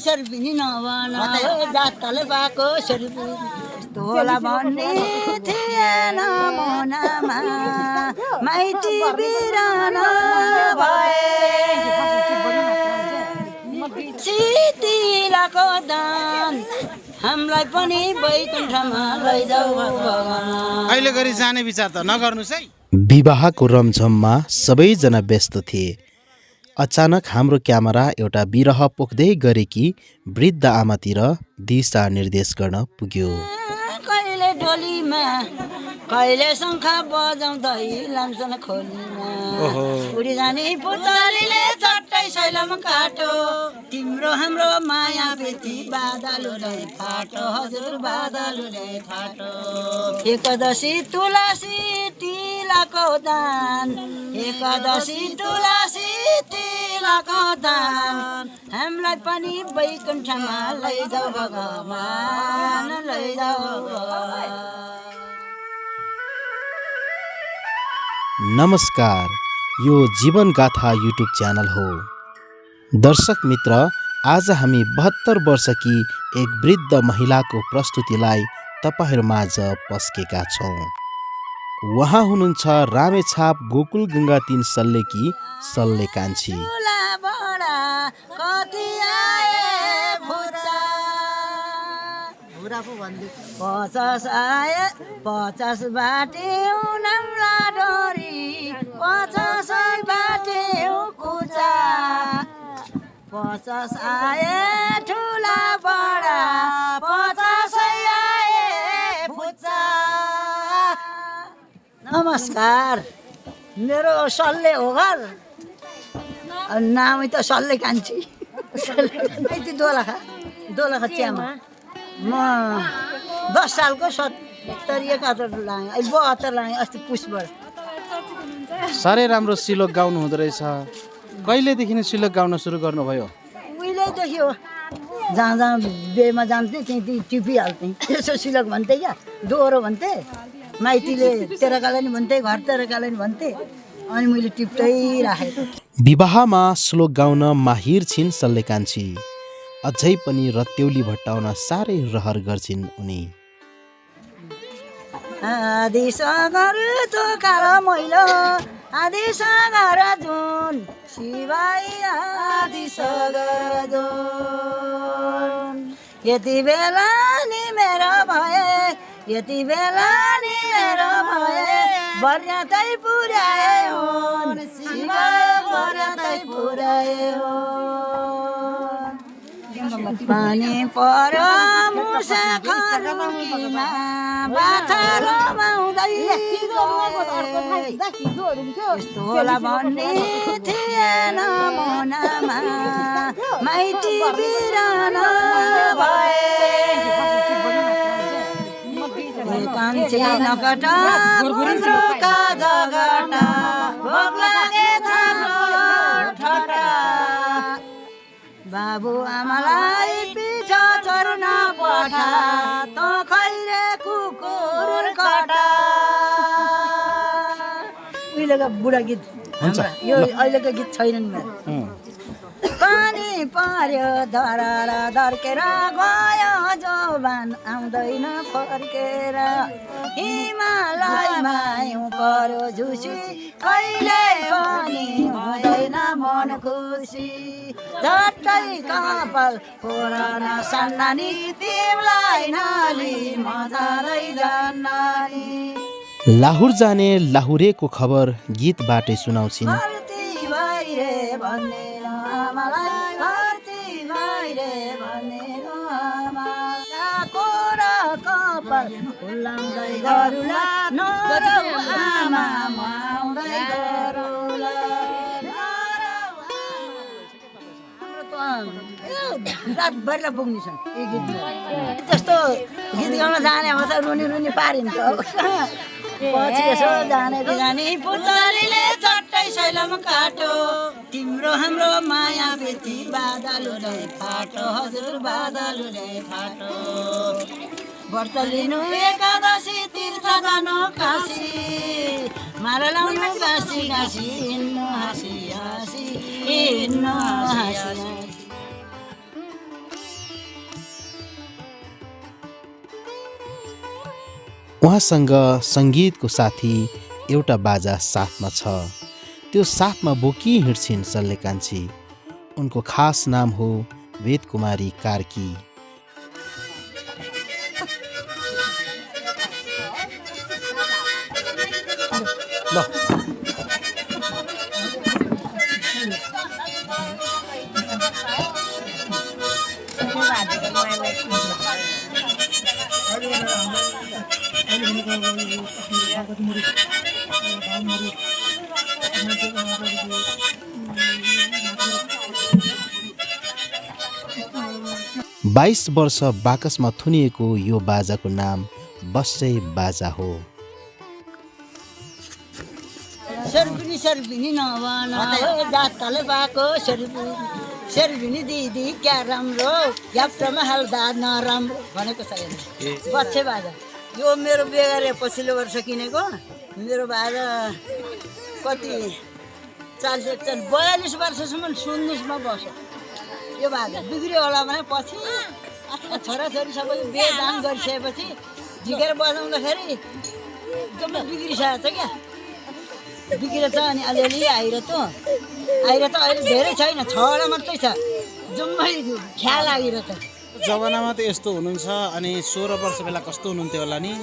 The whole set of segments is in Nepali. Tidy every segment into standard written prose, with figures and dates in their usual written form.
सर्पिनी नभन जातले पाएको सर्पिनी यस्तो होला भन्ने थिएन मनमा माइती बिरान भए चितिलाको दान हामीलाई पनि वैकुण्ठमा लैजाऊ भगवान। अहिले गरी जाने विचार त नगर्नुस् है। विवाहको रमझममा सबैजना व्यस्त थिए। अचानक हाम्रो क्यामेरा एउटा बिरह पोख्दै गरेकी वृद्ध आमातिर दिशा निर्देश गर्न पुग्यो। कहिले डोलीमा कहिले शङ्ख बजाउँदै लान्छन् खोलीमा उडी जाने पुतलीले चट्टै शैलमा काटो तिम्रो हाम्रो माया प्रीति बादलुले फाटो हजुर बादलुले फाटो। एकादशी तुलसी तिलाको दान एकादशी तुलसी तिलाको दान हामीलाई पनि वैकुण्ठमा लैजाऊ भगवान लैजाऊ भगवान। नमस्कार, यो जीवन गाथा युट्युब च्यानल हो। दर्शक मित्र, आज हामी 72 वर्षकी एक वृद्ध महिलाको प्रस्तुतिलाई तपाईहरूमाझ पस्केका छौँ। उहाँ हुनुहुन्छ रामेछाप गोकुल गङ्गा 3 सल्लेकी सल्ले कान्छी। पचास आए 50 बाटे नम्ला डोरी 50 बाटे कुचा 50 आए ठुला बडा 50 आए फुचा। नमस्कार, मेरो सल्ले हो घर नामै त सल्ले कान्छी दोलखा चियामा म 10 सालको 70 71 लाएँ अहिले 72 लाएँ अस्ति पुसबाट। साह्रै राम्रो सिलोक गाउनु हुँदो रहेछ। कहिलेदेखि नै सिलोक गाउन सुरु गर्नुभयो? उहिलेदेखि हो, जहाँ जहाँ बेमा जान्थेँ त्यहीँ टिपिहाल्थेँ। यसो सिलोक भन्थे क्या, दोहोरो भन्थे, माइतीले तेरो कालानी भन्थे, घर तेरो कालानी भन्थे, अनि मैले टिप्दै राखेको। विवाहमा श्लोक गाउन माहिर छिन् सल्ले कान्छी। अझै पनि रत्तेउली भट्टाउन साह्रै रहर गर्छिन् उनी। आदि सागर तो कालो मैलो आदि सागर जुन शिवाई आदि सागर जुन यति बेला नि मेरो भए यति बेला नि मेरो भए बर्यातै पुर्याए हुन् शिवा बर्यातै पुर्याए हुन्। पानी पर्यो मुसा खरुकीमा बाछा रमाउँदै यस्तो होला भन्ने थिएन मनमा माइती बिरान भए कान्छी नकट गुन्द्रुकका जगटा भोक लागे थाम्रो ठटा बाबु आमालाई पिछा चर्न पठा त खैरे कुकुर कटा। उहिलेको बुढा गीत यो अहिलेको गीत छैनन् मेरो। पानी पर्यो धरार धर्केर गयो जवान आउँदैन फर्केर हिमालयमा हिउँ पर्यो झुसी कहिले पनि हुँदैन मन खुसी झट्टै कपाल पुरान सन्नानी तिमीलाई नाली मजारै जान्नानी। लाहुर जाने लाहुरेको खबर गीतबाटै सुनाउँछिन्। रातभरि पुग्ने छन् यी गीतमा। त्यस्तो गीत गाउन जाने अब त रुनी रुनी पारिन्छ। पछि यसो जाने जाने पुतलीले चट्टै शैलमा काटो तिम्रो हाम्रो माया प्रीति बादलुले फाटो हजुर बादलुले फाटो। व्रत लिनु एकादशी तीर्थ जानु काशी माला लाउनु काशी काशी हिँड्नु हाँसी हाँसी हिँड्नु हाँसी उहाँसँग सङ्गीतको साथी एउटा बाजा साथमा छ। त्यो साथमा बोकी हिँड्छिन् सल्लेकान्छी। उनको खास नाम हो वेदकुमारी कार्की। बाइस वर्ष बाकसमा थुनिएको यो बाजाको नाम बस्सै बाजा हो। सर्बिनी सर्बिनी नभन जातकाले पाएको सर्बिनी दिदी क्या राम्रो यात्रामा हाल्दा नराम्रो भनेको छ। बस्सै बाजा यो मेरो बेगारे पछिल्लो वर्ष किनेको मेरो बाजा कति 42 वर्षसम्म सुन्नुसमा बस्यो। यो बाजा बिग्रियो होला भने पछि छोराछोरी सबै बेदान गरिसकेपछि झिकेर बजाउँदाखेरि जम्मै बिग्रिसकेको छ क्या। बिग्रेछ अनि अलिअलि आइरहन्छ अहिले धेरै छैन 6वटा मात्रै छ जम्मै ख्याल आइरहेछ। जमानामा त यस्तो हुनुहुन्छ अनि 16 वर्ष बेला कस्तो हुनुहुन्थ्यो होला नि?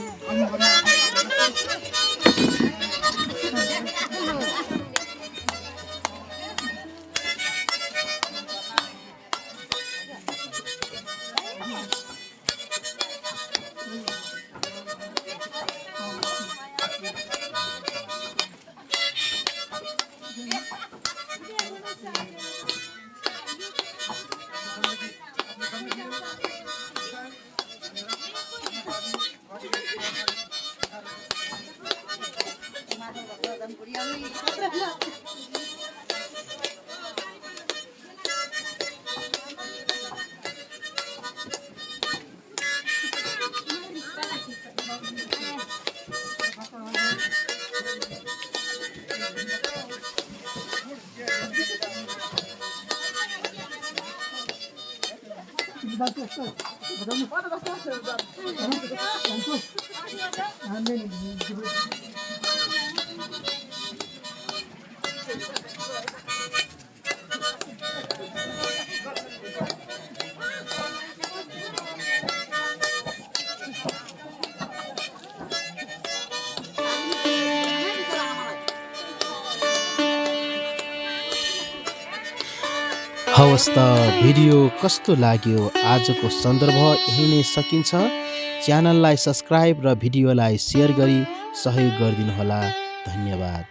हवस् त भिडियो कस्तो लाग्यो? आजको सन्दर्भ यही नै सकिन्छ। च्यानललाई सब्स्क्राइब र भिडियोलाई सेयर गरी सहयोग गरिदिनुहोला। धन्यवाद।